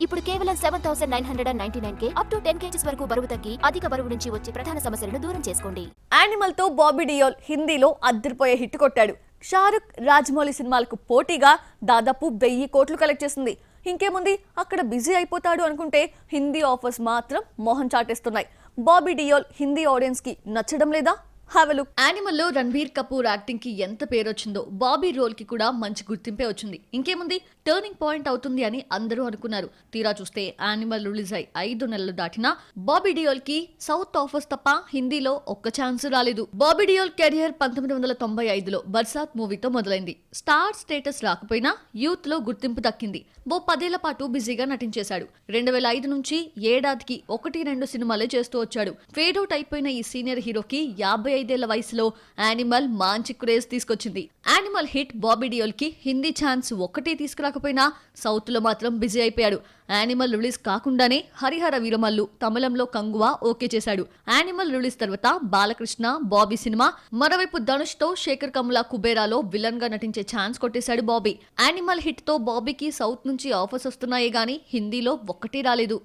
ఇప్పుడు కేవలం 7,999 up to 10 kgs వరకు బరువు తగ్గి అధిక బరువు నుంచి వచ్చే ప్రధాన సమస్యలను దూరం చేసుకోండి. యానిమల్ తో బాబీ డియోల్ హిందీలో అద్దరిపోయే హిట్ కొట్టాడు. షారుఖ్, రాజమౌళి సినిమాలకు పోటీగా దాదాపు 1000 కోట్లు కలెక్ట్ చేసింది. ఇంకేముంది, అక్కడ బిజీ అయిపోతాడు అనుకుంటే హిందీ ఆఫర్స్ మాత్రం మోహన్ చాటేస్తున్నాయి. బాబీ డియోల్ హిందీ ఆడియన్స్ కి నచ్చడం లేదా? Have a look. యానిమల్ లో రణబీర్ కపూర్ యాక్టింగ్ కి ఎంత పేరు వచ్చిందో బాబీ రోల్ కి కూడా మంచి గుర్తింపే వచ్చింది. ఇంకేముంది, టర్నింగ్ పాయింట్ అవుతుంది అని అందరూ అనుకున్నారు. తీరా చూస్తే యానిమల్ రిలీజ్ అయి 5 నెలలు దాటినా బాబీ డియోల్ కి సౌత్ ఆఫర్స్ తప్ప హిందీలో ఒక్క ఛాన్స్ రాలేదు. బాబీ డియోల్ కెరియర్ 1995లో బర్సాత్ మూవీతో మొదలైంది. స్టార్ స్టేటస్ రాకపోయినా యూత్ లో గుర్తింపు దక్కింది. 10 ఏళ్ల పాటు బిజీగా నటించేశాడు. 2005 నుంచి ఏడాదికి 1-2 సినిమాలే చేస్తూ వచ్చాడు. ఫేడ్ అవుట్ అయిపోయిన ఈ సీనియర్ హీరోకి 55 ఏళ్ల వయసులో యానిమల్ మంచి క్రేజ్ తీసుకొచ్చింది. యానిమల్ హిట్ బాబీ డియోల్ కి హిందీ ఛాన్స్ ఒక్కటే తీసుకురాకపోయినా సౌత్ లో మాత్రం బిజీ అయిపోయాడు. యానిమల్ రిలీజ్ కాకుండానే హరిహర వీరమల్లు, తమిళంలో కంగువా ఓకే చేశాడు. యానిమల్ రిలీజ్ తర్వాత బాలకృష్ణ, బాబీ సినిమా, మరోవైపు ధనుష్ తో శేఖర్ కమ్లా కుబేరాలో విలన్ గా నటించే ఛాన్స్ కొట్టేశాడు బాబీ. యానిమల్ హిట్ తో బాబీకి సౌత్ నుంచి ఆఫర్స్ వస్తున్నాయే గానీ హిందీలో ఒక్కటి రాలేదు.